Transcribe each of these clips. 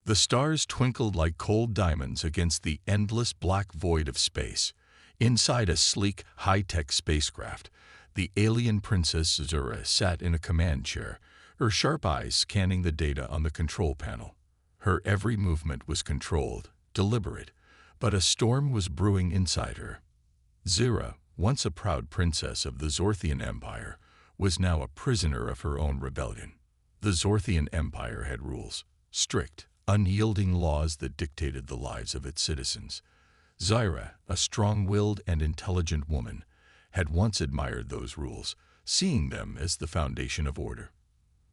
The stars twinkled like cold diamonds against the endless black void of space. Inside a sleek, high-tech spacecraft, the alien Princess Zura sat in a command chair, her sharp eyes scanning the data on the control panel. Her every movement was controlled, deliberate, but a storm was brewing inside her. Zura, once a proud princess of the Zorthian Empire, was now a prisoner of her own rebellion. The Zorthian Empire had rules, strict, unyielding laws that dictated the lives of its citizens. Zira, a strong-willed and intelligent woman, had once admired those rules, seeing them as the foundation of order.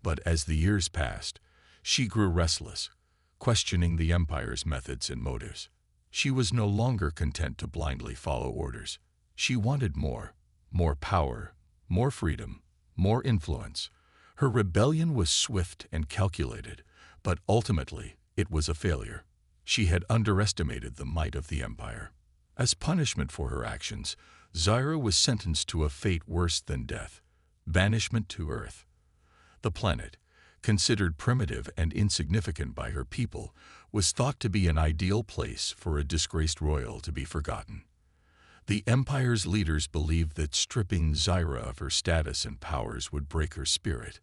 But as the years passed, she grew restless, questioning the Empire's methods and motives. She was no longer content to blindly follow orders. She wanted more power, more freedom, more influence. Her rebellion was swift and calculated, but ultimately it was a failure. She had underestimated the might of the Empire. As punishment for her actions, Zira was sentenced to a fate worse than death, banishment to Earth. The planet, considered primitive and insignificant by her people, was thought to be an ideal place for a disgraced royal to be forgotten. The Empire's leaders believed that stripping Zira of her status and powers would break her spirit.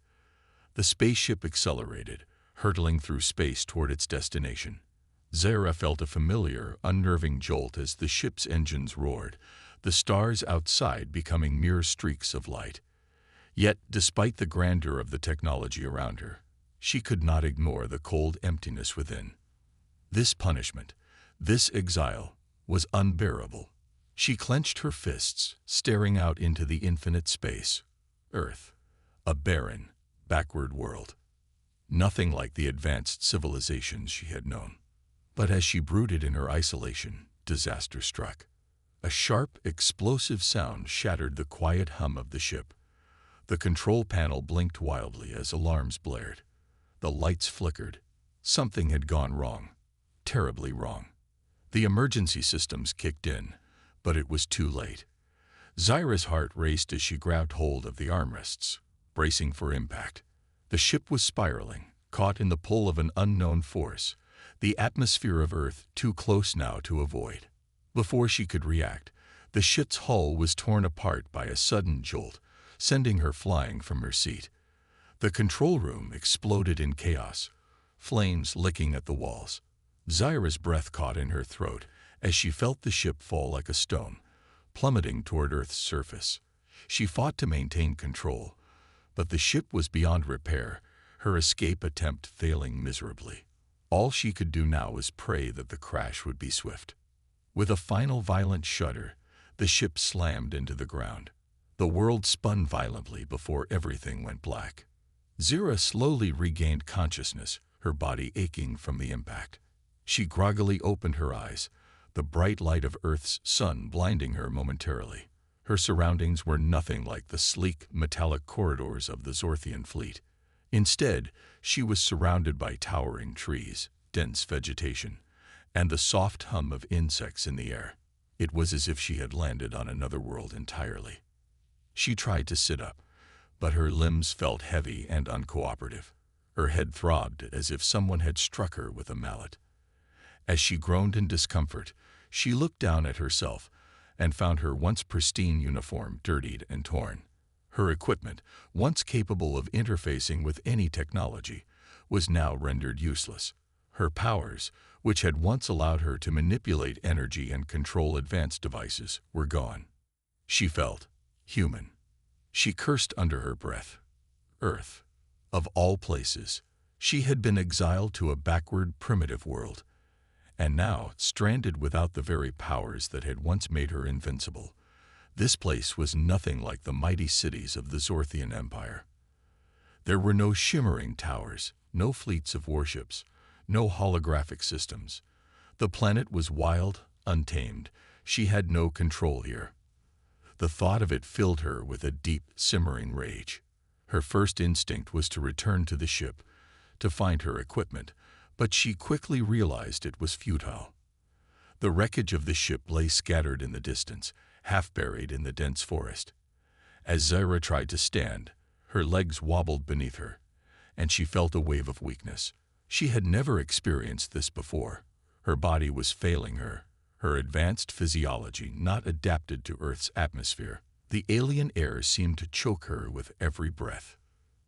The spaceship accelerated, hurtling through space toward its destination. Zira felt a familiar, unnerving jolt as the ship's engines roared, the stars outside becoming mere streaks of light. Yet, despite the grandeur of the technology around her, she could not ignore the cold emptiness within. This punishment, this exile, was unbearable. She clenched her fists, staring out into the infinite space. Earth, a barren, backward world. Nothing like the advanced civilizations she had known. But as she brooded in her isolation, disaster struck. A sharp, explosive sound shattered the quiet hum of the ship. The control panel blinked wildly as alarms blared. The lights flickered. Something had gone wrong. Terribly wrong. The emergency systems kicked in, but it was too late. Zira's heart raced as she grabbed hold of the armrests, bracing for impact. The ship was spiraling, caught in the pull of an unknown force, the atmosphere of Earth too close now to avoid. Before she could react, the ship's hull was torn apart by a sudden jolt, sending her flying from her seat. The control room exploded in chaos, flames licking at the walls. Zira's breath caught in her throat as she felt the ship fall like a stone, plummeting toward Earth's surface. She fought to maintain control, but the ship was beyond repair, her escape attempt failing miserably. All she could do now was pray that the crash would be swift. With a final violent shudder, the ship slammed into the ground. The world spun violently before everything went black. Zira slowly regained consciousness, her body aching from the impact. She groggily opened her eyes, the bright light of Earth's sun blinding her momentarily. Her surroundings were nothing like the sleek, metallic corridors of the Zorthian fleet. Instead, she was surrounded by towering trees, dense vegetation, and the soft hum of insects in the air. It was as if she had landed on another world entirely. She tried to sit up, but her limbs felt heavy and uncooperative. Her head throbbed as if someone had struck her with a mallet. As she groaned in discomfort, she looked down at herself and found her once pristine uniform dirtied and torn. Her equipment, once capable of interfacing with any technology, was now rendered useless. Her powers, which had once allowed her to manipulate energy and control advanced devices, were gone. She felt human. She cursed under her breath. Earth, of all places, she had been exiled to a backward, primitive world, and now, stranded without the very powers that had once made her invincible, this place was nothing like the mighty cities of the Zorthian Empire. There were no shimmering towers, no fleets of warships, no holographic systems. The planet was wild, untamed. She had no control here. The thought of it filled her with a deep, simmering rage. Her first instinct was to return to the ship, to find her equipment, but she quickly realized it was futile. The wreckage of the ship lay scattered in the distance, half buried in the dense forest. As Zira tried to stand, her legs wobbled beneath her, and she felt a wave of weakness. She had never experienced this before. Her body was failing her, her advanced physiology not adapted to Earth's atmosphere. The alien air seemed to choke her with every breath.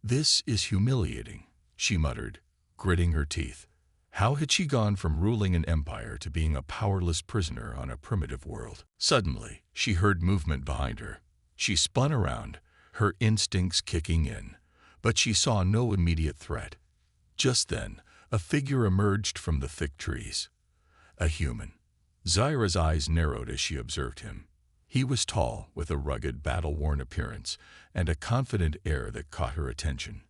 "This is humiliating," she muttered, gritting her teeth. How had she gone from ruling an empire to being a powerless prisoner on a primitive world? Suddenly, she heard movement behind her. She spun around, her instincts kicking in, but she saw no immediate threat. Just then, a figure emerged from the thick trees. A human. Zyra's eyes narrowed as she observed him. He was tall, with a rugged, battle-worn appearance, and a confident air that caught her attention.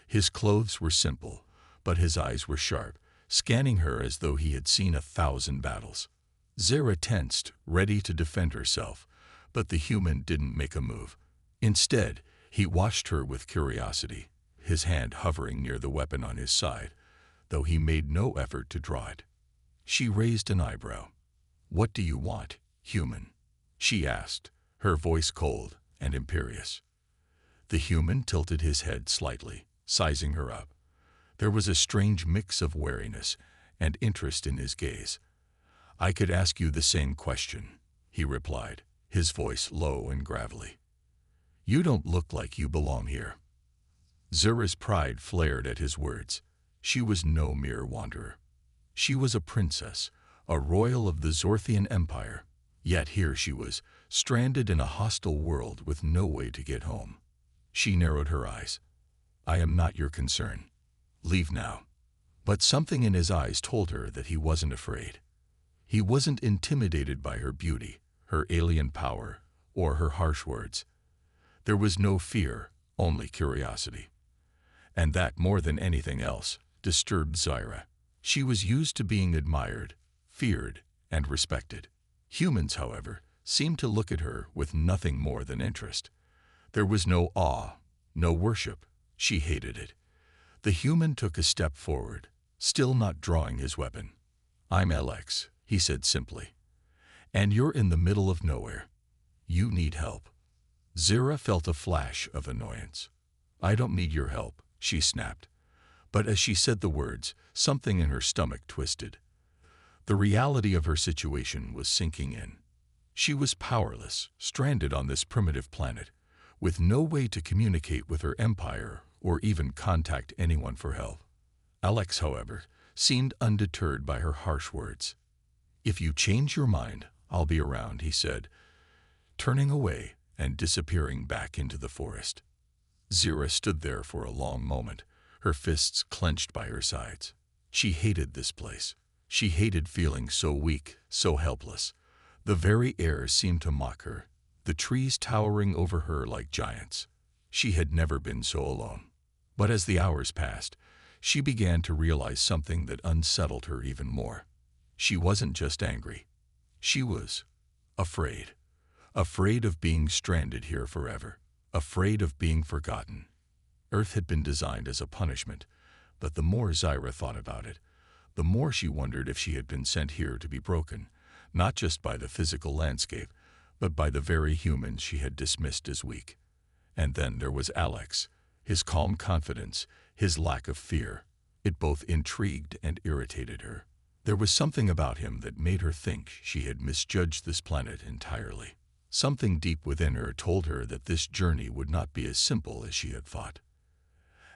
His clothes were simple, but his eyes were sharp, scanning her as though he had seen 1,000 battles. Zyra tensed, ready to defend herself, but the human didn't make a move. Instead, he watched her with curiosity, his hand hovering near the weapon on his side, though he made no effort to draw it. She raised an eyebrow. "What do you want, human?" she asked, her voice cold and imperious. The human tilted his head slightly, sizing her up. There was a strange mix of wariness and interest in his gaze. "I could ask you the same question," he replied, his voice low and gravelly. "You don't look like you belong here." Zyra's pride flared at his words. She was no mere wanderer. She was a princess, a royal of the Zorthian Empire. Yet here she was, stranded in a hostile world with no way to get home. She narrowed her eyes. "I am not your concern. Leave now." But something in his eyes told her that he wasn't afraid. He wasn't intimidated by her beauty, her alien power, or her harsh words. There was no fear, only curiosity. And that, more than anything else, disturbed Zyra. She was used to being admired, feared, and respected. Humans, however, seemed to look at her with nothing more than interest. There was no awe, no worship. She hated it. The human took a step forward, still not drawing his weapon. "I'm Alex," he said simply. "And you're in the middle of nowhere. You need help." Zyra felt a flash of annoyance. "I don't need your help," she snapped. But as she said the words, something in her stomach twisted. The reality of her situation was sinking in. She was powerless, stranded on this primitive planet, with no way to communicate with her empire or even contact anyone for help. Alex, however, seemed undeterred by her harsh words. "If you change your mind, I'll be around," he said, turning away and disappearing back into the forest. Zyra stood there for a long moment, her fists clenched by her sides. She hated this place. She hated feeling so weak, so helpless. The very air seemed to mock her, the trees towering over her like giants. She had never been so alone. But as the hours passed, she began to realize something that unsettled her even more. She wasn't just angry. She was afraid. Afraid of being stranded here forever. Afraid of being forgotten. Earth had been designed as a punishment, but the more Zyra thought about it, the more she wondered if she had been sent here to be broken, not just by the physical landscape, but by the very humans she had dismissed as weak. And then there was Alex, his calm confidence, his lack of fear. It both intrigued and irritated her. There was something about him that made her think she had misjudged this planet entirely. Something deep within her told her that this journey would not be as simple as she had thought.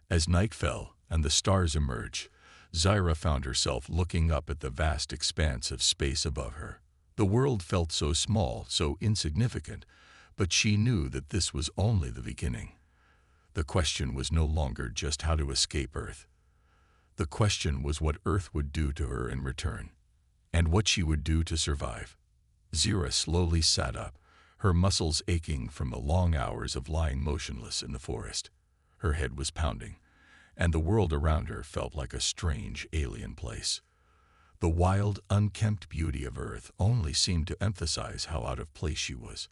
As night fell and the stars emerged, Zyra found herself looking up at the vast expanse of space above her. The world felt so small, so insignificant, but she knew that this was only the beginning. The question was no longer just how to escape Earth. The question was what Earth would do to her in return, and what she would do to survive. Zyra slowly sat up, her muscles aching from the long hours of lying motionless in the forest. Her head was pounding, and the world around her felt like a strange alien place. The wild, unkempt beauty of Earth only seemed to emphasize how out of place she was.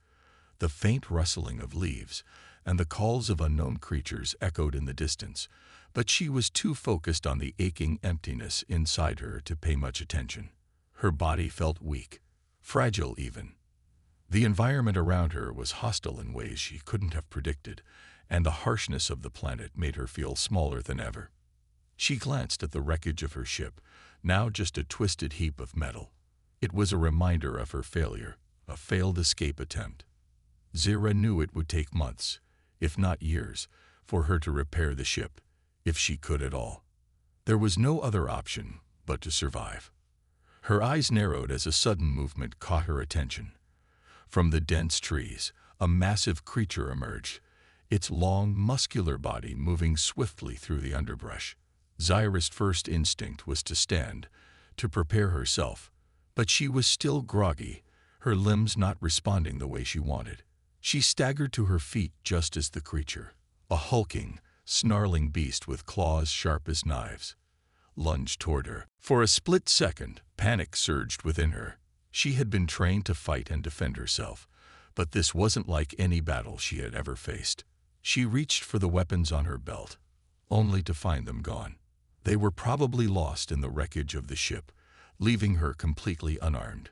The faint rustling of leaves and the calls of unknown creatures echoed in the distance, but she was too focused on the aching emptiness inside her to pay much attention. Her body felt weak, fragile even. The environment around her was hostile in ways she couldn't have predicted, and the harshness of the planet made her feel smaller than ever. She glanced at the wreckage of her ship, now just a twisted heap of metal. It was a reminder of her failure, a failed escape attempt. Zira knew it would take months, if not years, for her to repair the ship, if she could at all. There was no other option but to survive. Her eyes narrowed as a sudden movement caught her attention. From the dense trees, a massive creature emerged, its long, muscular body moving swiftly through the underbrush. Zira's first instinct was to stand, to prepare herself, but she was still groggy, her limbs not responding the way she wanted. She staggered to her feet just as the creature, a hulking, snarling beast with claws sharp as knives, lunged toward her. For a split second, panic surged within her. She had been trained to fight and defend herself, but this wasn't like any battle she had ever faced. She reached for the weapons on her belt, only to find them gone. They were probably lost in the wreckage of the ship, leaving her completely unarmed.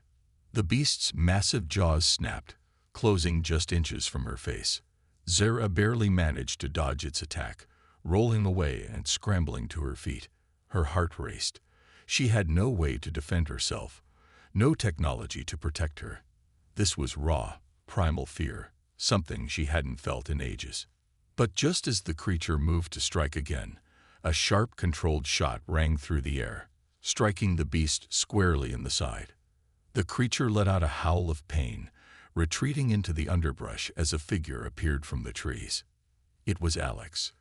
The beast's massive jaws snapped, closing just inches from her face. Zira barely managed to dodge its attack, rolling away and scrambling to her feet. Her heart raced. She had no way to defend herself, no technology to protect her. This was raw, primal fear, something she hadn't felt in ages. But just as the creature moved to strike again, a sharp, controlled shot rang through the air, striking the beast squarely in the side. The creature let out a howl of pain, retreating into the underbrush as a figure appeared from the trees. It was Alex,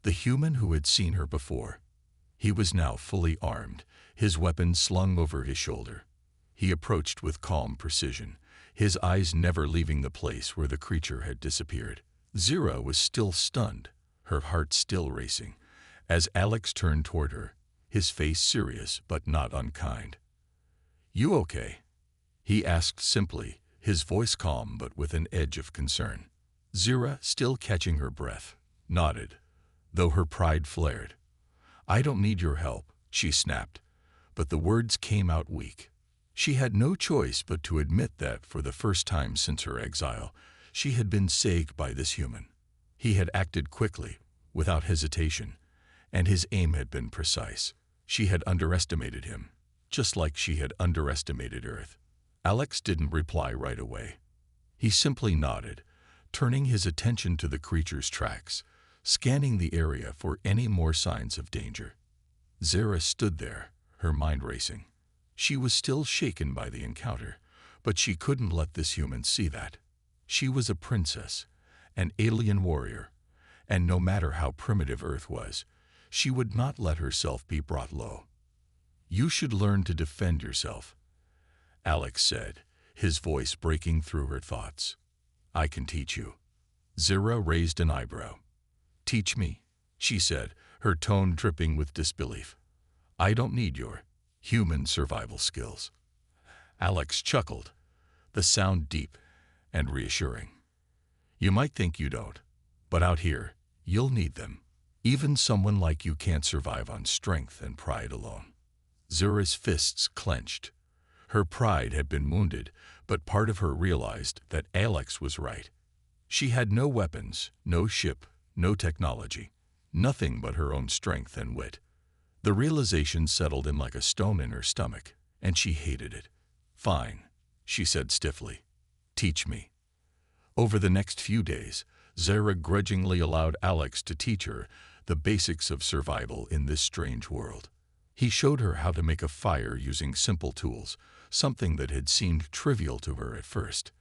the human who had seen her before. He was now fully armed, his weapon slung over his shoulder. He approached with calm precision, his eyes never leaving the place where the creature had disappeared. Zira was still stunned, her heart still racing, as Alex turned toward her, his face serious but not unkind. "You okay?" he asked simply, his voice calm but with an edge of concern. Zira, still catching her breath, nodded, though her pride flared. "I don't need your help," she snapped, but the words came out weak. She had no choice but to admit that for the first time since her exile, she had been saved by this human. He had acted quickly, without hesitation, and his aim had been precise. She had underestimated him, just like she had underestimated Earth. Alex didn't reply right away. He simply nodded, turning his attention to the creature's tracks, scanning the area for any more signs of danger. Zira stood there, her mind racing. She was still shaken by the encounter, but she couldn't let this human see that. She was a princess, an alien warrior, and no matter how primitive Earth was, she would not let herself be brought low. "You should learn to defend yourself," Alex said, his voice breaking through her thoughts. "I can teach you." Zira raised an eyebrow. "Teach me," she said, her tone dripping with disbelief. "I don't need your human survival skills." Alex chuckled, the sound deep and reassuring. "You might think you don't, but out here, you'll need them. Even someone like you can't survive on strength and pride alone." Zira's fists clenched. Her pride had been wounded, but part of her realized that Alex was right. She had no weapons, no ship, no technology, nothing but her own strength and wit. The realization settled in like a stone in her stomach, and she hated it. "Fine," she said stiffly. "Teach me." Over the next few days, Zira grudgingly allowed Alex to teach her the basics of survival in this strange world. He showed her how to make a fire using simple tools, something that had seemed trivial to her at first.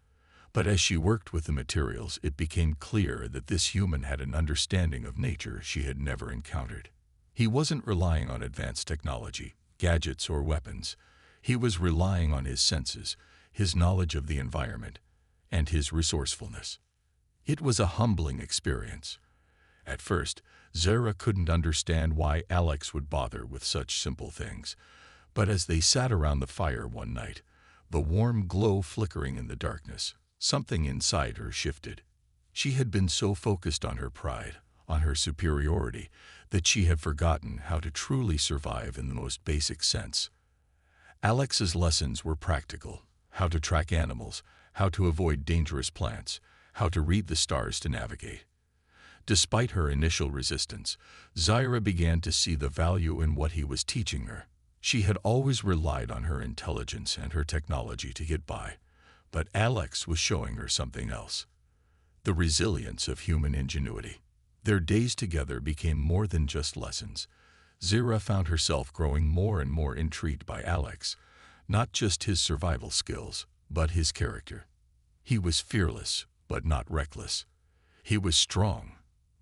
But as she worked with the materials, it became clear that this human had an understanding of nature she had never encountered. He wasn't relying on advanced technology, gadgets, or weapons. He was relying on his senses, his knowledge of the environment, and his resourcefulness. It was a humbling experience. At first, Zira couldn't understand why Alex would bother with such simple things, but as they sat around the fire one night, the warm glow flickering in the darkness, something inside her shifted. She had been so focused on her pride, on her superiority, that she had forgotten how to truly survive in the most basic sense. Alex's lessons were practical: how to track animals, how to avoid dangerous plants, how to read the stars to navigate. Despite her initial resistance, Zyra began to see the value in what he was teaching her. She had always relied on her intelligence and her technology to get by, but Alex was showing her something else: the resilience of human ingenuity. Their days together became more than just lessons. Zyra found herself growing more and more intrigued by Alex, not just his survival skills, but his character. He was fearless, but not reckless. He was strong,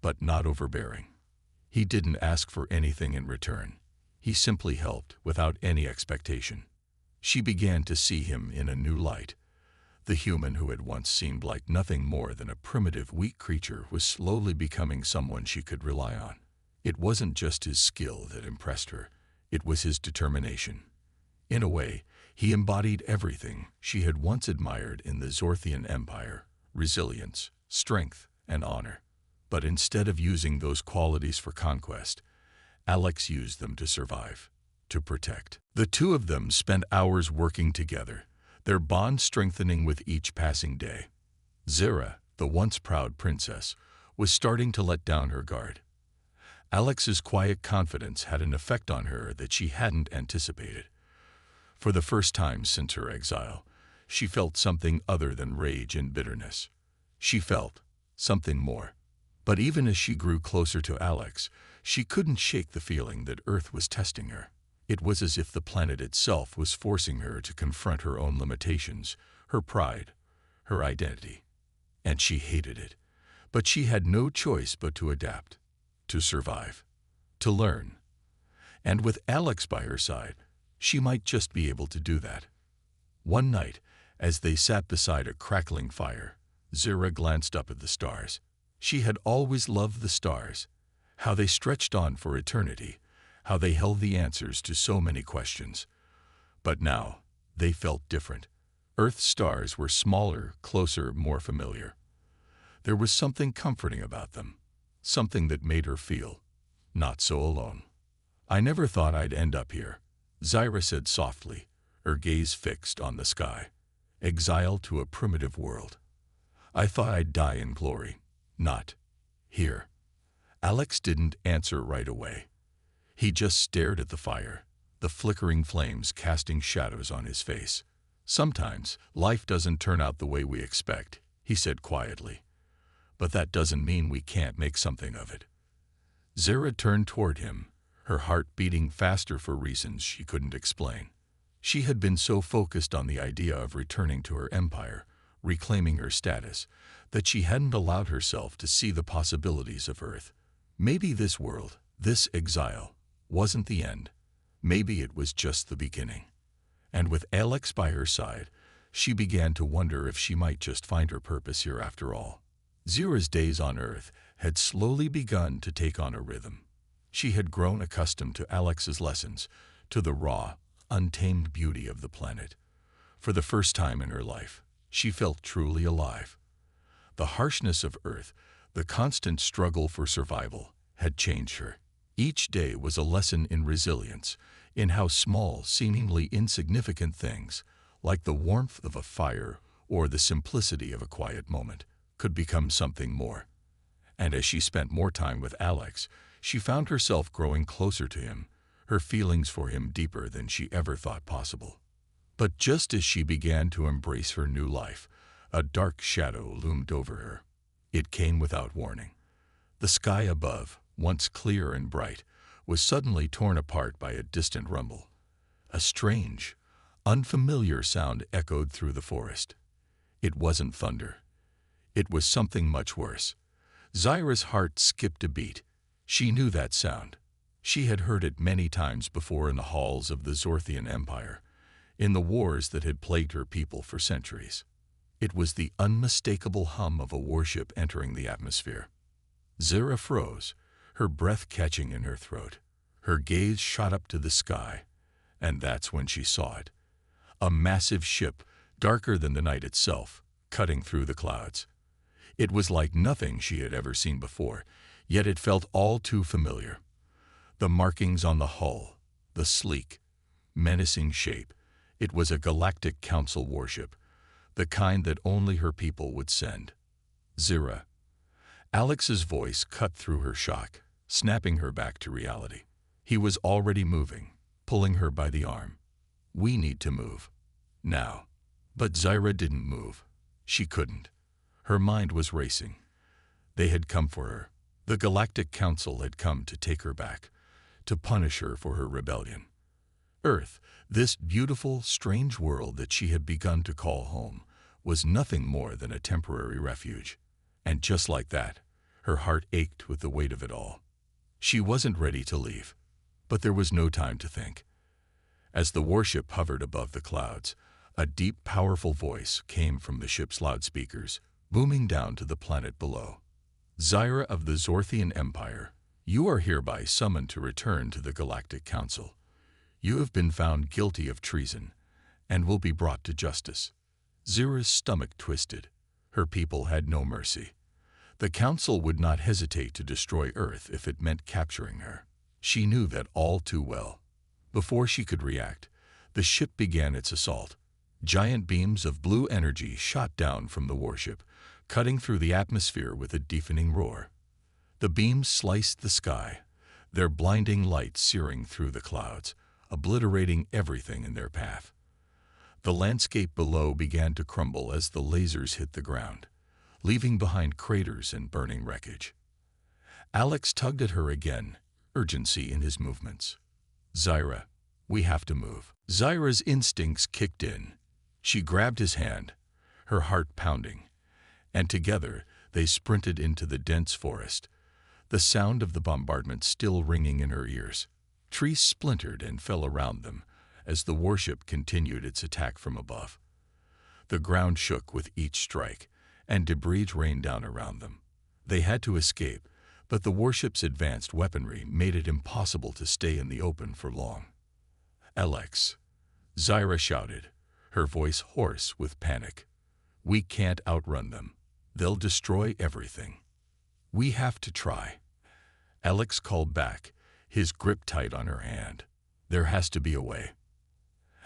but not overbearing. He didn't ask for anything in return. He simply helped without any expectation. She began to see him in a new light. The human who had once seemed like nothing more than a primitive, weak creature was slowly becoming someone she could rely on. It wasn't just his skill that impressed her, it was his determination. In a way, he embodied everything she had once admired in the Zorthian Empire: resilience, strength, and honor. But instead of using those qualities for conquest, Alex used them to survive, to protect. The two of them spent hours working together, their bond strengthening with each passing day. Zyra, the once proud princess, was starting to let down her guard. Alex's quiet confidence had an effect on her that she hadn't anticipated. For the first time since her exile, she felt something other than rage and bitterness. She felt something more. But even as she grew closer to Alex, she couldn't shake the feeling that Earth was testing her. It was as if the planet itself was forcing her to confront her own limitations, her pride, her identity. And she hated it. But she had no choice but to adapt, to survive, to learn. And with Alex by her side, she might just be able to do that. One night, as they sat beside a crackling fire, Zyra glanced up at the stars. She had always loved the stars, how they stretched on for eternity, how they held the answers to so many questions. But now, they felt different. Earth's stars were smaller, closer, more familiar. There was something comforting about them, something that made her feel not so alone. "I never thought I'd end up here," Zyra said softly, her gaze fixed on the sky. "Exiled to a primitive world. I thought I'd die in glory. Not here." Alex didn't answer right away. He just stared at the fire, the flickering flames casting shadows on his face. "Sometimes life doesn't turn out the way we expect," he said quietly. "But that doesn't mean we can't make something of it." Zyra turned toward him, her heart beating faster for reasons she couldn't explain. She had been so focused on the idea of returning to her empire, reclaiming her status, that she hadn't allowed herself to see the possibilities of Earth. Maybe this world, this exile, wasn't the end. Maybe it was just the beginning. And with Alex by her side, she began to wonder if she might just find her purpose here after all. Zyra's days on Earth had slowly begun to take on a rhythm. She had grown accustomed to Alex's lessons, to the raw, untamed beauty of the planet. For the first time in her life, she felt truly alive. The harshness of Earth, the constant struggle for survival, had changed her. Each day was a lesson in resilience, in how small, seemingly insignificant things, like the warmth of a fire or the simplicity of a quiet moment, could become something more. And as she spent more time with Alex, she found herself growing closer to him, her feelings for him deeper than she ever thought possible. But just as she began to embrace her new life, a dark shadow loomed over her. It came without warning. The sky above, once clear and bright, was suddenly torn apart by a distant rumble. A strange, unfamiliar sound echoed through the forest. It wasn't thunder. It was something much worse. Zyra's heart skipped a beat. She knew that sound. She had heard it many times before in the halls of the Zorthian Empire, in the wars that had plagued her people for centuries. It was the unmistakable hum of a warship entering the atmosphere. Zyra froze, her breath catching in her throat. Her gaze shot up to the sky, and that's when she saw it. A massive ship, darker than the night itself, cutting through the clouds. It was like nothing she had ever seen before, yet it felt all too familiar. The markings on the hull, the sleek, menacing shape. It was a galactic council warship, the kind that only her people would send. "Zyra." Alex's voice cut through her shock, snapping her back to reality. He was already moving, pulling her by the arm. "We need to move. Now." But Zyra didn't move. She couldn't. Her mind was racing. They had come for her. The Galactic Council had come to take her back, to punish her for her rebellion. Earth, this beautiful, strange world that she had begun to call home, was nothing more than a temporary refuge. And just like that, her heart ached with the weight of it all. She wasn't ready to leave, but there was no time to think. As the warship hovered above the clouds, a deep, powerful voice came from the ship's loudspeakers, booming down to the planet below. "Zyra of the Zorthian Empire, you are hereby summoned to return to the Galactic Council. You have been found guilty of treason and will be brought to justice." Zyra's stomach twisted. Her people had no mercy. The Council would not hesitate to destroy Earth if it meant capturing her. She knew that all too well. Before she could react, the ship began its assault. Giant beams of blue energy shot down from the warship, cutting through the atmosphere with a deafening roar. The beams sliced the sky, their blinding light searing through the clouds, obliterating everything in their path. The landscape below began to crumble as the lasers hit the ground, leaving behind craters and burning wreckage. Alex tugged at her again, urgency in his movements. "Zyra, we have to move." Zyra's instincts kicked in. She grabbed his hand, her heart pounding, and together they sprinted into the dense forest, the sound of the bombardment still ringing in her ears. Trees splintered and fell around them as the warship continued its attack from above. The ground shook with each strike, and debris rained down around them. They had to escape, but the warship's advanced weaponry made it impossible to stay in the open for long. "Alex," Zyra shouted, her voice hoarse with panic. "We can't outrun them. They'll destroy everything. We have to try." Alex called back, his grip tight on her hand. "There has to be a way."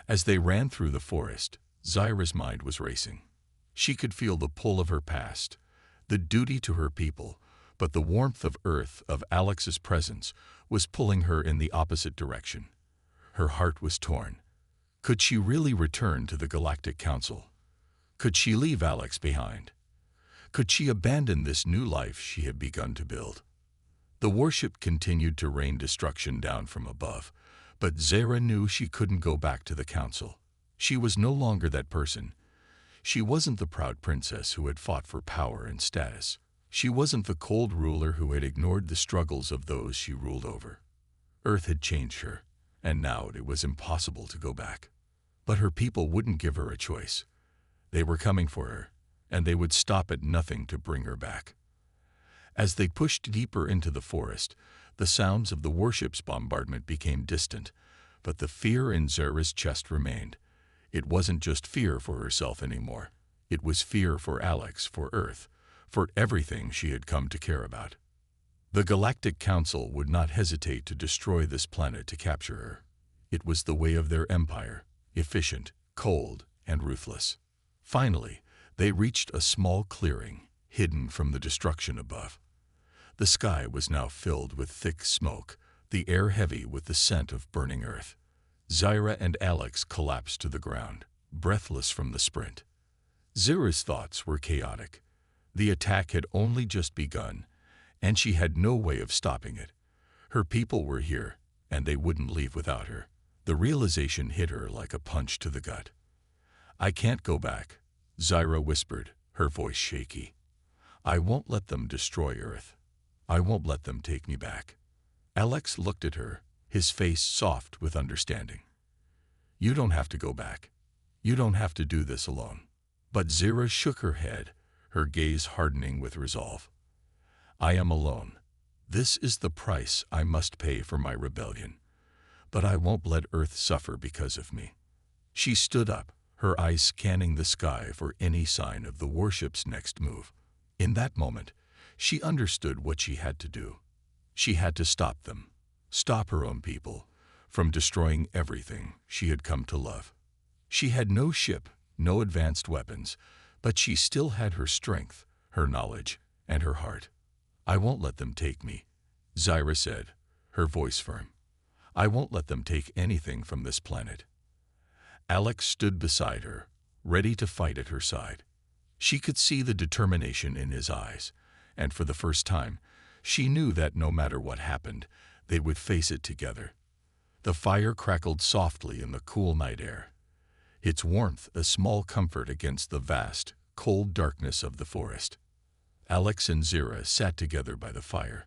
As they ran through the forest, Zyra's mind was racing. She could feel the pull of her past, the duty to her people, but the warmth of Earth, of Alex's presence, was pulling her in the opposite direction. Her heart was torn. Could she really return to the Galactic Council? Could she leave Alex behind? Could she abandon this new life she had begun to build? The warship continued to rain destruction down from above, but Zyra knew she couldn't go back to the Council. She was no longer that person. She wasn't the proud princess who had fought for power and status. She wasn't the cold ruler who had ignored the struggles of those she ruled over. Earth had changed her, and now it was impossible to go back. But her people wouldn't give her a choice. They were coming for her, and they would stop at nothing to bring her back. As they pushed deeper into the forest, the sounds of the warship's bombardment became distant, but the fear in Zyra's chest remained. It wasn't just fear for herself anymore. It was fear for Alex, for Earth, for everything she had come to care about. The Galactic Council would not hesitate to destroy this planet to capture her. It was the way of their empire, efficient, cold, and ruthless. Finally, they reached a small clearing, hidden from the destruction above. The sky was now filled with thick smoke, the air heavy with the scent of burning earth. Zyra and Alex collapsed to the ground, breathless from the sprint. Zyra's thoughts were chaotic. The attack had only just begun, and she had no way of stopping it. Her people were here, and they wouldn't leave without her. The realization hit her like a punch to the gut. "I can't go back," Zyra whispered, her voice shaky. "I won't let them destroy Earth. I won't let them take me back." Alex looked at her, his face soft with understanding. "You don't have to go back. You don't have to do this alone." But Zyra shook her head, her gaze hardening with resolve. "I am alone. This is the price I must pay for my rebellion. But I won't let Earth suffer because of me." She stood up, her eyes scanning the sky for any sign of the warship's next move. In that moment, she understood what she had to do. She had to stop them, stop her own people, from destroying everything she had come to love. She had no ship, no advanced weapons, but she still had her strength, her knowledge, and her heart. "I won't let them take me," Zyra said, her voice firm. "I won't let them take anything from this planet." Alex stood beside her, ready to fight at her side. She could see the determination in his eyes, and for the first time, she knew that no matter what happened, they would face it together. The fire crackled softly in the cool night air, its warmth a small comfort against the vast, cold darkness of the forest. Alex and Zyra sat together by the fire,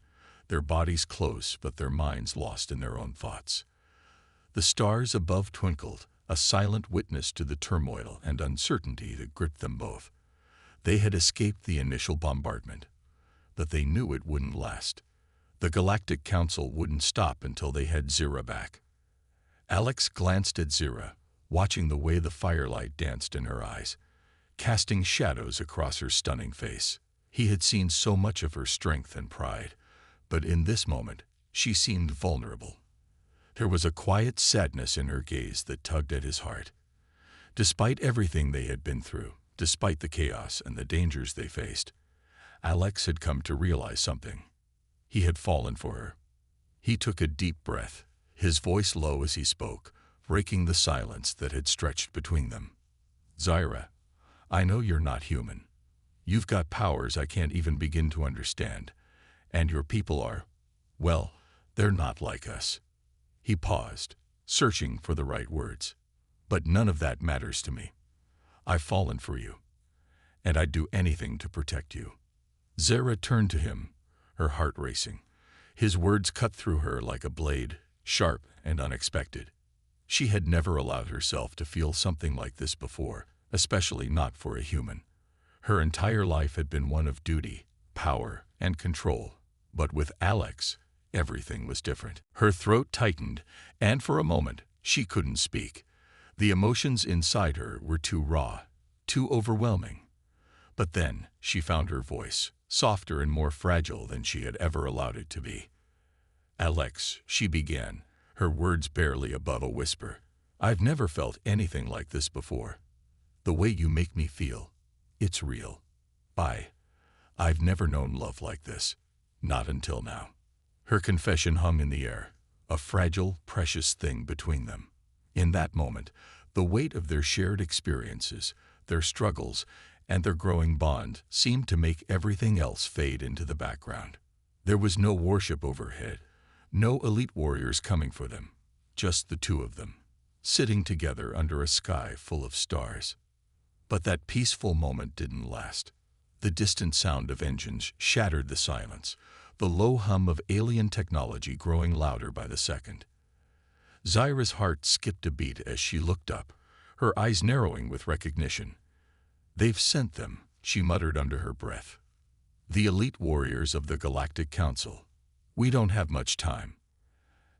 their bodies close but their minds lost in their own thoughts. The stars above twinkled, a silent witness to the turmoil and uncertainty that gripped them both. They had escaped the initial bombardment, but they knew it wouldn't last. The Galactic Council wouldn't stop until they had Zyra back. Alex glanced at Zyra, watching the way the firelight danced in her eyes, casting shadows across her stunning face. He had seen so much of her strength and pride, but in this moment, she seemed vulnerable. There was a quiet sadness in her gaze that tugged at his heart. Despite everything they had been through, despite the chaos and the dangers they faced, Alex had come to realize something. He had fallen for her. He took a deep breath, his voice low as he spoke, breaking the silence that had stretched between them. "Zyra, I know you're not human. You've got powers I can't even begin to understand, and your people are, well, they're not like us." He paused, searching for the right words. "But none of that matters to me. I've fallen for you, and I'd do anything to protect you." Zyra turned to him, her heart racing. His words cut through her like a blade, sharp and unexpected. She had never allowed herself to feel something like this before, especially not for a human. Her entire life had been one of duty, power, and control, but with Alex, everything was different. Her throat tightened, and for a moment, she couldn't speak. The emotions inside her were too raw, too overwhelming. But then she found her voice, softer and more fragile than she had ever allowed it to be. "Alex," she began, her words barely above a whisper, "I've never felt anything like this before. The way you make me feel, it's real. I've never known love like this, not until now." Her confession hung in the air, a fragile, precious thing between them. In that moment, the weight of their shared experiences, their struggles, and their growing bond seemed to make everything else fade into the background. There was no worship overhead, no elite warriors coming for them, just the two of them, sitting together under a sky full of stars. But that peaceful moment didn't last. The distant sound of engines shattered the silence, the low hum of alien technology growing louder by the second. Zyra's heart skipped a beat as she looked up, her eyes narrowing with recognition. "They've sent them," she muttered under her breath. "The elite warriors of the Galactic Council. We don't have much time."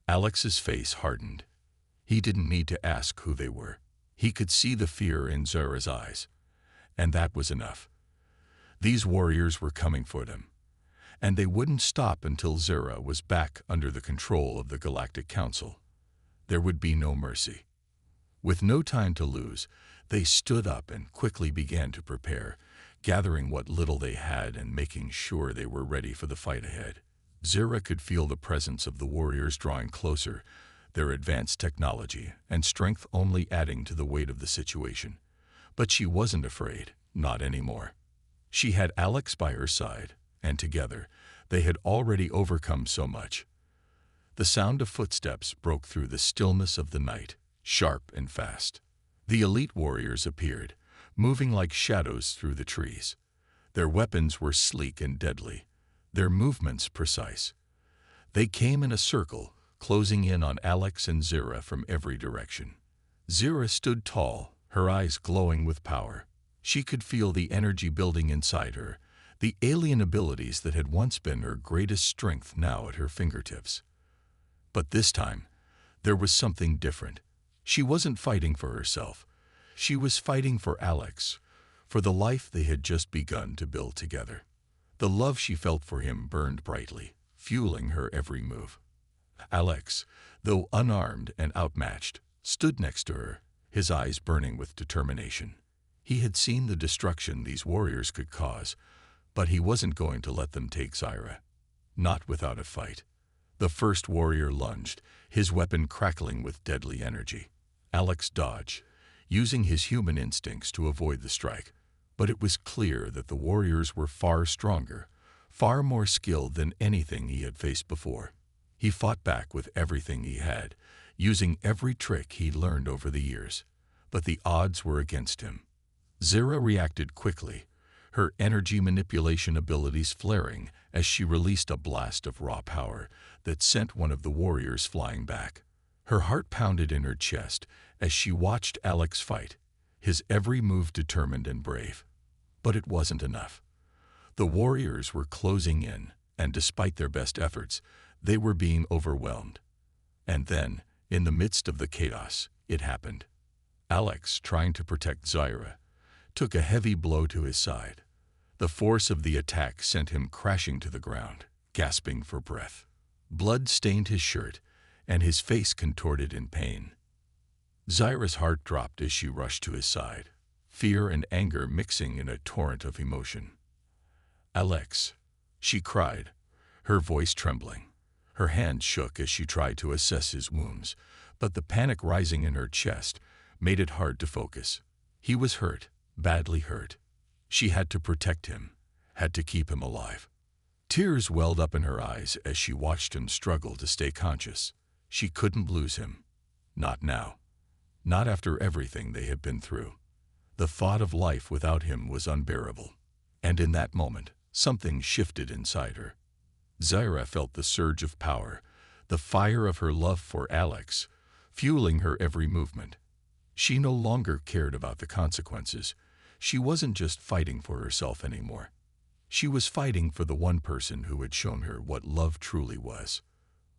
Alex's face hardened. He didn't need to ask who they were. He could see the fear in Zyra's eyes, and that was enough. These warriors were coming for them, and they wouldn't stop until Zyra was back under the control of the Galactic Council. There would be no mercy. With no time to lose, they stood up and quickly began to prepare, gathering what little they had and making sure they were ready for the fight ahead. Zyra could feel the presence of the warriors drawing closer, their advanced technology and strength only adding to the weight of the situation. But she wasn't afraid, not anymore. She had Alex by her side, and together, they had already overcome so much. The sound of footsteps broke through the stillness of the night, sharp and fast. The elite warriors appeared, moving like shadows through the trees. Their weapons were sleek and deadly, their movements precise. They came in a circle, closing in on Alex and Zyra from every direction. Zyra stood tall, her eyes glowing with power. She could feel the energy building inside her, the alien abilities that had once been her greatest strength now at her fingertips. But this time, there was something different. She wasn't fighting for herself. She was fighting for Alex, for the life they had just begun to build together. The love she felt for him burned brightly, fueling her every move. Alex, though unarmed and outmatched, stood next to her, his eyes burning with determination. He had seen the destruction these warriors could cause, but he wasn't going to let them take Zyra. not without a fight. The first warrior lunged, his weapon crackling with deadly energy. Alex dodged, using his human instincts to avoid the strike. But it was clear that the warriors were far stronger, far more skilled than anything he had faced before. He fought back with everything he had, using every trick he'd learned over the years. But the odds were against him. Zira reacted quickly, her energy manipulation abilities flaring as she released a blast of raw power that sent one of the warriors flying back. Her heart pounded in her chest as she watched Alex fight, his every move determined and brave. But it wasn't enough. The warriors were closing in, and despite their best efforts, they were being overwhelmed. And then, in the midst of the chaos, it happened. Alex, trying to protect Zira, took a heavy blow to his side. The force of the attack sent him crashing to the ground, gasping for breath. Blood stained his shirt, and his face contorted in pain. Zira's heart dropped as she rushed to his side, fear and anger mixing in a torrent of emotion. "Alex," she cried, her voice trembling. Her hands shook as she tried to assess his wounds, but the panic rising in her chest made it hard to focus. He was hurt, badly hurt. She had to protect him, had to keep him alive. Tears welled up in her eyes as she watched him struggle to stay conscious. She couldn't lose him. Not now. Not after everything they had been through. The thought of life without him was unbearable. And in that moment, something shifted inside her. Zira felt the surge of power, the fire of her love for Alex, fueling her every movement. She no longer cared about the consequences. She wasn't just fighting for herself anymore. She was fighting for the one person who had shown her what love truly was.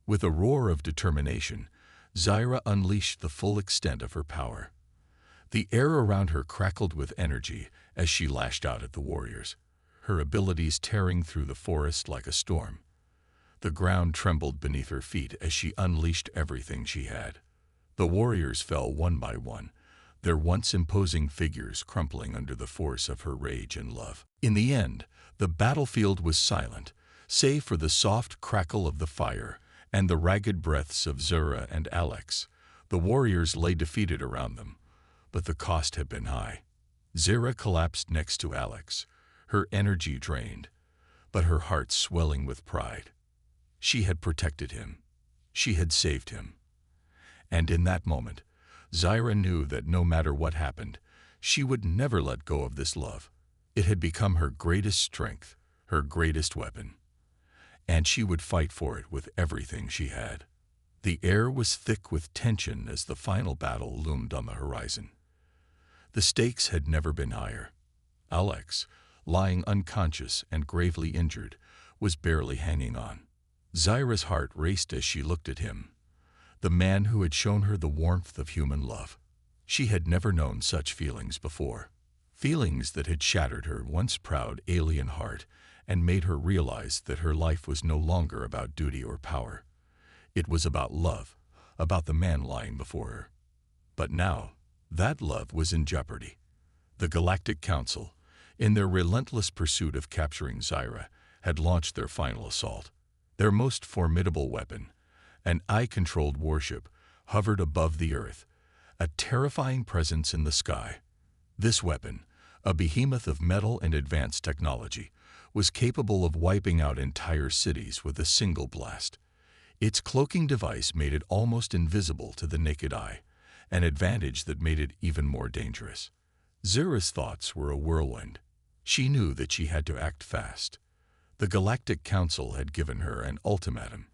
With a roar of determination, Zira unleashed the full extent of her power. The air around her crackled with energy as she lashed out at the warriors, her abilities tearing through the forest like a storm. The ground trembled beneath her feet as she unleashed everything she had. The warriors fell one by one, their once imposing figures crumpling under the force of her rage and love. In the end, the battlefield was silent, save for the soft crackle of the fire and the ragged breaths of Zira and Alex. The warriors lay defeated around them, but the cost had been high. Zira collapsed next to Alex, her energy drained, but her heart swelling with pride. She had protected him. She had saved him. And in that moment, Zira knew that no matter what happened, she would never let go of this love. It had become her greatest strength, her greatest weapon. And she would fight for it with everything she had. The air was thick with tension as the final battle loomed on the horizon. The stakes had never been higher. Alex, lying unconscious and gravely injured, was barely hanging on. Zira's heart raced as she looked at him, the man who had shown her the warmth of human love. She had never known such feelings before, feelings that had shattered her once proud alien heart and made her realize that her life was no longer about duty or power. It was about love, about the man lying before her. But now, that love was in jeopardy. The Galactic Council, in their relentless pursuit of capturing Zira, had launched their final assault. Their most formidable weapon, an eye-controlled warship, hovered above the Earth, a terrifying presence in the sky. This weapon, a behemoth of metal and advanced technology, was capable of wiping out entire cities with a single blast. Its cloaking device made it almost invisible to the naked eye, an advantage that made it even more dangerous. Zira's thoughts were a whirlwind. She knew that she had to act fast. The Galactic Council had given her an ultimatum: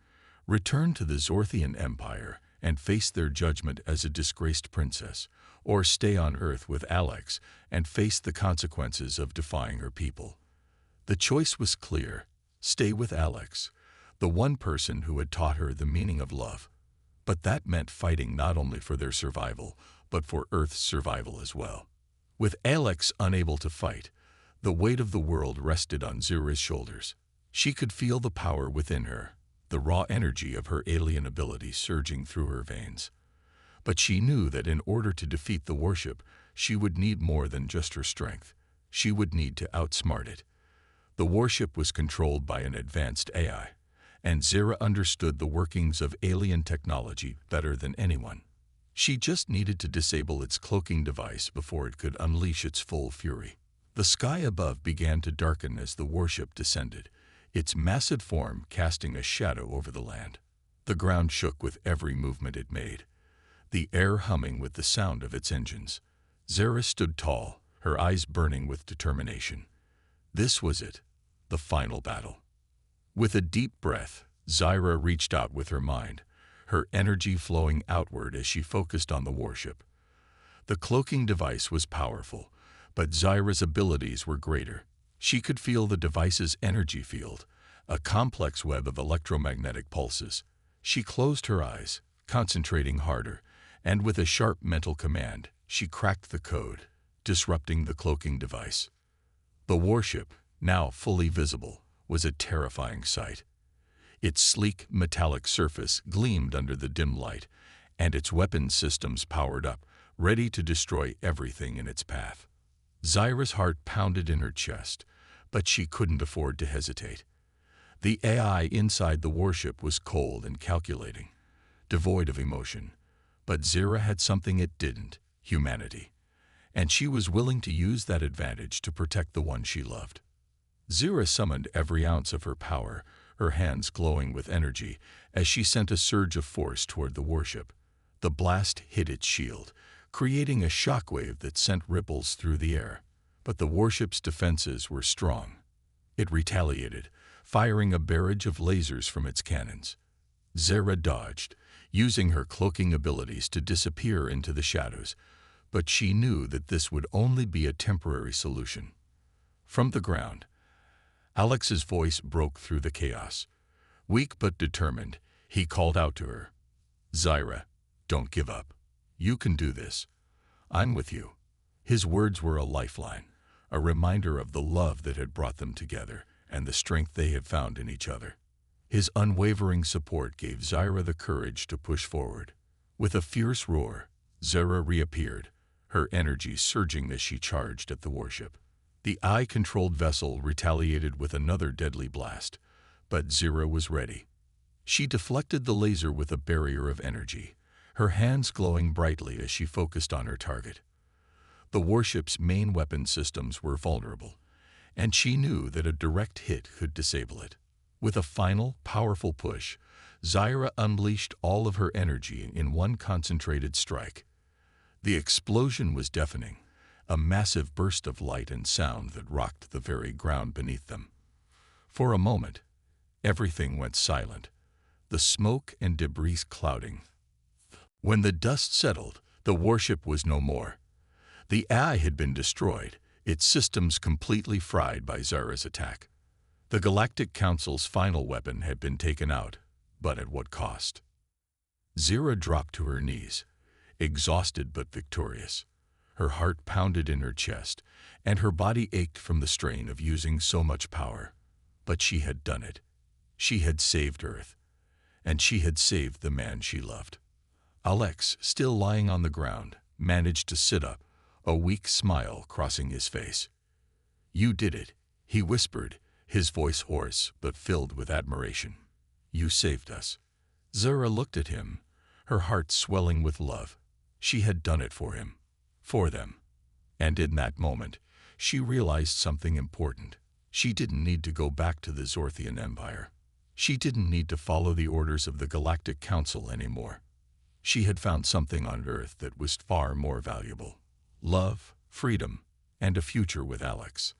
return to the Zorthian Empire and face their judgment as a disgraced princess, or stay on Earth with Alex and face the consequences of defying her people. The choice was clear: stay with Alex, the one person who had taught her the meaning of love. But that meant fighting not only for their survival, but for Earth's survival as well. With Alex unable to fight, the weight of the world rested on Zira's shoulders. She could feel the power within her, the raw energy of her alien ability surging through her veins. But she knew that in order to defeat the warship, she would need more than just her strength. She would need to outsmart it. The warship was controlled by an advanced AI, and Zira understood the workings of alien technology better than anyone. She just needed to disable its cloaking device before it could unleash its full fury. The sky above began to darken as the warship descended, its massive form casting a shadow over the land. The ground shook with every movement it made, the air humming with the sound of its engines. Zira stood tall, her eyes burning with determination. This was it, the final battle. With a deep breath, Zira reached out with her mind, her energy flowing outward as she focused on the warship. The cloaking device was powerful, but Zira's abilities were greater. She could feel the device's energy field, a complex web of electromagnetic pulses. She closed her eyes, concentrating harder, and with a sharp mental command, she cracked the code, disrupting the cloaking device. The warship, now fully visible, was a terrifying sight. Its sleek, metallic surface gleamed under the dim light, and its weapon systems powered up, ready to destroy everything in its path. Zira's heart pounded in her chest, but she couldn't afford to hesitate. The AI inside the warship was cold and calculating, devoid of emotion. But Zira had something it didn't: humanity. And she was willing to use that advantage to protect the one she loved. Zira summoned every ounce of her power, her hands glowing with energy, as she sent a surge of force toward the warship. The blast hit its shield, creating a shockwave that sent ripples through the air. But the warship's defenses were strong. It retaliated, firing a barrage of lasers from its cannons. Zira dodged, using her cloaking abilities to disappear into the shadows, but she knew that this would only be a temporary solution. From the ground, Alex's voice broke through the chaos. Weak but determined, he called out to her. "Zira, don't give up. You can do this. I'm with you." His words were a lifeline, a reminder of the love that had brought them together and the strength they had found in each other. His unwavering support gave Zira the courage to push forward. With a fierce roar, Zira reappeared, her energy surging as she charged at the warship. The eye-controlled vessel retaliated with another deadly blast, but Zira was ready. She deflected the laser with a barrier of energy, her hands glowing brightly as she focused on her target. The warship's main weapon systems were vulnerable, and she knew that a direct hit could disable it. With a final, powerful push, Zira unleashed all of her energy in one concentrated strike. The explosion was deafening, a massive burst of light and sound that rocked the very ground beneath them. For a moment, everything went silent, the smoke and debris clouding. When the dust settled, the warship was no more. The AI had been destroyed, its systems completely fried by Zira's attack. The Galactic Council's final weapon had been taken out, but at what cost? Zira dropped to her knees, exhausted but victorious. Her heart pounded in her chest, and her body ached from the strain of using so much power. But she had done it. She had saved Earth, and she had saved the man she loved. Alex, still lying on the ground, managed to sit up, a weak smile crossing his face. "You did it," he whispered, his voice hoarse but filled with admiration. "You saved us." Zira looked at him, her heart swelling with love. She had done it for him, for them. And in that moment, she realized something important. She didn't need to go back to the Zorthian Empire. She didn't need to follow the orders of the Galactic Council anymore. She had found something on Earth that was far more valuable: love, freedom, and a future with Alex.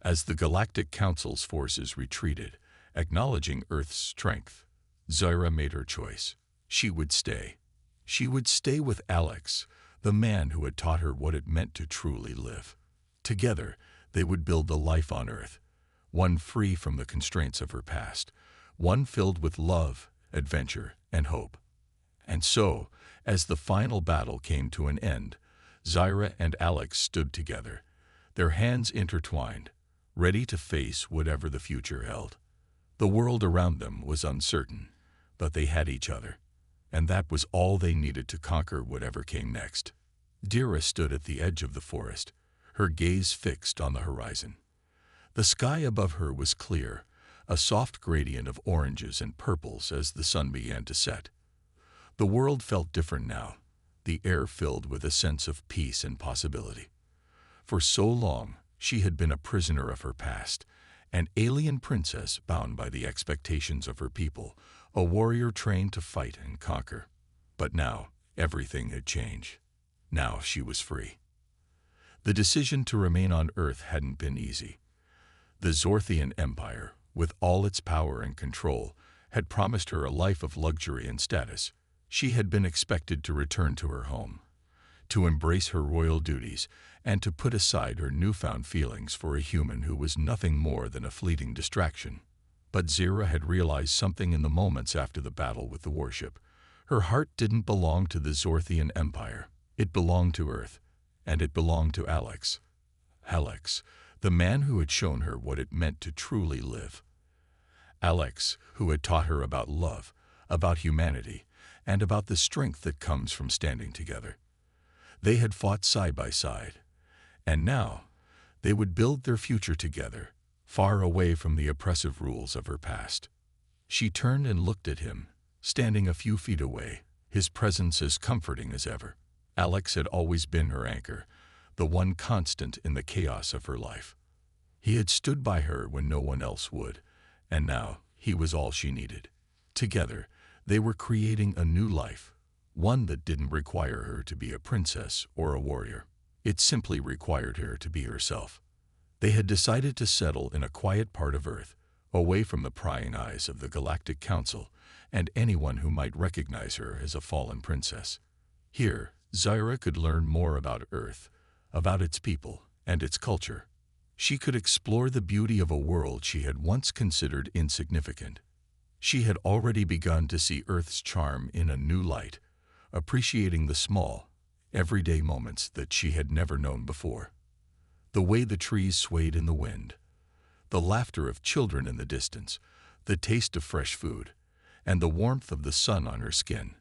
As the Galactic Council's forces retreated, acknowledging Earth's strength, Zira made her choice. She would stay. She would stay with Alex, the man who had taught her what it meant to truly live. Together, they would build a life on Earth, one free from the constraints of her past, one filled with love, adventure, and hope. And so, as the final battle came to an end, Zira and Alex stood together, their hands intertwined, ready to face whatever the future held. The world around them was uncertain, but they had each other, and that was all they needed to conquer whatever came next. Dira stood at the edge of the forest, her gaze fixed on the horizon. The sky above her was clear, a soft gradient of oranges and purples as the sun began to set. The world felt different now, the air filled with a sense of peace and possibility. For so long, she had been a prisoner of her past, an alien princess bound by the expectations of her people, a warrior trained to fight and conquer. But now, everything had changed. Now she was free. The decision to remain on Earth hadn't been easy. The Zorthian Empire, with all its power and control, had promised her a life of luxury and status. She had been expected to return to her home, to embrace her royal duties, and to put aside her newfound feelings for a human who was nothing more than a fleeting distraction. But Zira had realized something in the moments after the battle with the warship. Her heart didn't belong to the Zorthian Empire. It belonged to Earth, and it belonged to Alex. Alex, the man who had shown her what it meant to truly live. Alex, who had taught her about love, about humanity, and about the strength that comes from standing together. They had fought side by side, and now they would build their future together, far away from the oppressive rules of her past. She turned and looked at him, standing a few feet away, his presence as comforting as ever. Alex had always been her anchor, the one constant in the chaos of her life. He had stood by her when no one else would, and now he was all she needed. Together, they were creating a new life, one that didn't require her to be a princess or a warrior. It simply required her to be herself. They had decided to settle in a quiet part of Earth, away from the prying eyes of the Galactic Council and anyone who might recognize her as a fallen princess. Here, Zira could learn more about Earth, about its people and its culture. She could explore the beauty of a world she had once considered insignificant. She had already begun to see Earth's charm in a new light, appreciating the small, everyday moments that she had never known before. The way the trees swayed in the wind, the laughter of children in the distance, the taste of fresh food, and the warmth of the sun on her skin.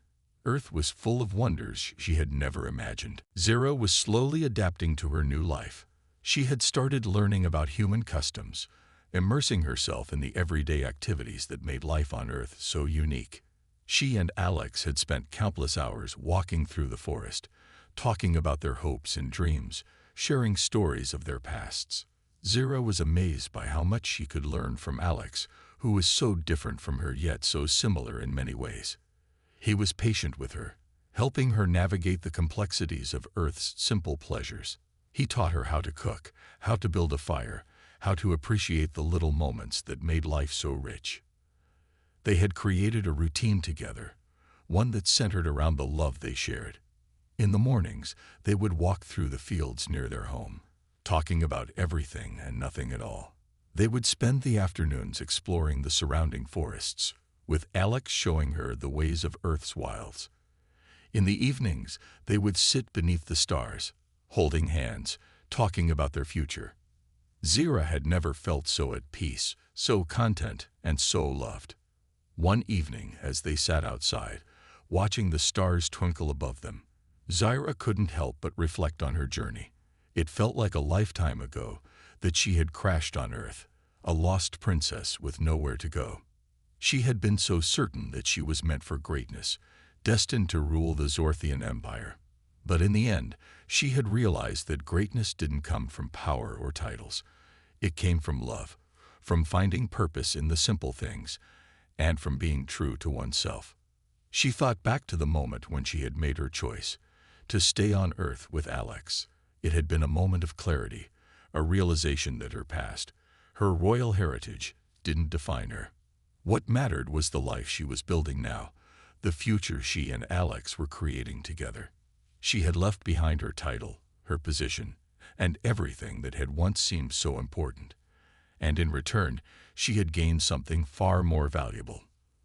Earth was full of wonders she had never imagined. Zira was slowly adapting to her new life. She had started learning about human customs, immersing herself in the everyday activities that made life on Earth so unique. She and Alex had spent countless hours walking through the forest, talking about their hopes and dreams, sharing stories of their pasts. Zira was amazed by how much she could learn from Alex, who was so different from her yet so similar in many ways. He was patient with her, helping her navigate the complexities of Earth's simple pleasures. He taught her how to cook, how to build a fire, how to appreciate the little moments that made life so rich. They had created a routine together, one that centered around the love they shared. In the mornings, they would walk through the fields near their home, talking about everything and nothing at all. They would spend the afternoons exploring the surrounding forests, with Alex showing her the ways of Earth's wilds. In the evenings, they would sit beneath the stars, holding hands, talking about their future. Zira had never felt so at peace, so content, and so loved. One evening, as they sat outside, watching the stars twinkle above them, Zira couldn't help but reflect on her journey. It felt like a lifetime ago that she had crashed on Earth, a lost princess with nowhere to go. She had been so certain that she was meant for greatness, destined to rule the Zorthian Empire. But in the end, she had realized that greatness didn't come from power or titles. It came from love, from finding purpose in the simple things, and from being true to oneself. She thought back to the moment when she had made her choice, to stay on Earth with Alex. It had been a moment of clarity, a realization that her past, her royal heritage, didn't define her. What mattered was the life she was building now, the future she and Alex were creating together. She had left behind her title, her position, and everything that had once seemed so important. And in return, she had gained something far more valuable,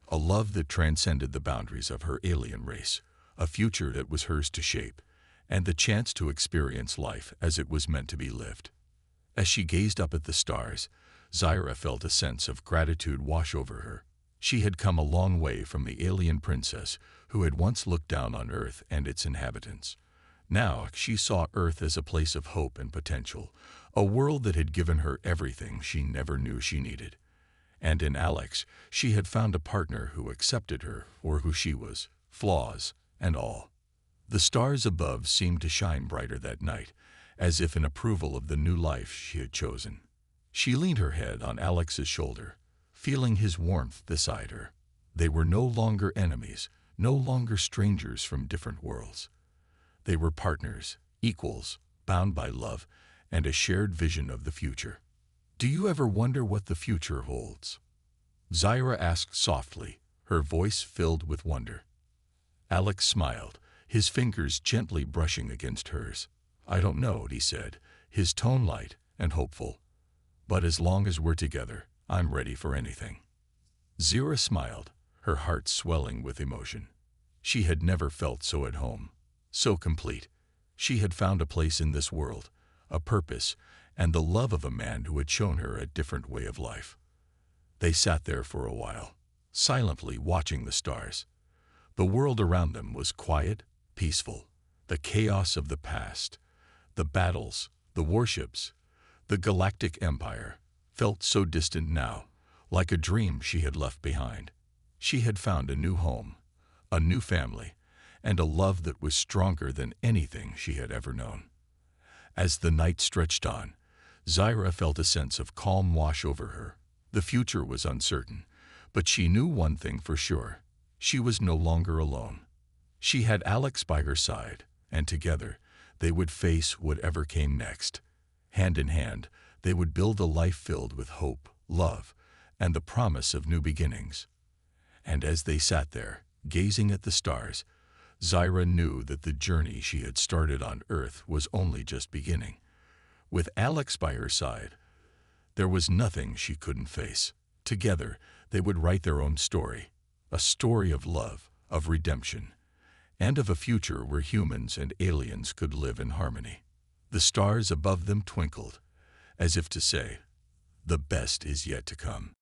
a love that transcended the boundaries of her alien race, a future that was hers to shape, and the chance to experience life as it was meant to be lived. As she gazed up at the stars, Zira felt a sense of gratitude wash over her. She had come a long way from the alien princess who had once looked down on Earth and its inhabitants. Now she saw Earth as a place of hope and potential, a world that had given her everything she never knew she needed. And in Alex, she had found a partner who accepted her for who she was, flaws and all. The stars above seemed to shine brighter that night, as if in approval of the new life she had chosen. She leaned her head on Alex's shoulder, feeling his warmth beside her. They were no longer enemies, no longer strangers from different worlds. They were partners, equals, bound by love and a shared vision of the future. "Do you ever wonder what the future holds?" Zyra asked softly, her voice filled with wonder. Alex smiled, his fingers gently brushing against hers. "I don't know," he said, his tone light and hopeful. "But as long as we're together, I'm ready for anything." Zyra smiled, her heart swelling with emotion. She had never felt so at home, so complete. She had found a place in this world, a purpose, and the love of a man who had shown her a different way of life. They sat there for a while, silently watching the stars. The world around them was quiet, peaceful. The chaos of the past, the battles, the warships, the galactic empire, felt so distant now, like a dream she had left behind. She had found a new home, a new family, and a love that was stronger than anything she had ever known. As the night stretched on, Zyra felt a sense of calm wash over her. The future was uncertain, but she knew one thing for sure. She was no longer alone. She had Alex by her side, and together they would face whatever came next. Hand in hand, they would build a life filled with hope, love, and the promise of new beginnings. And as they sat there, gazing at the stars, Zyra knew that the journey she had started on Earth was only just beginning. With Alex by her side, there was nothing she couldn't face. Together, they would write their own story, a story of love, of redemption, and of a future where humans and aliens could live in harmony. The stars above them twinkled, as if to say, "The best is yet to come."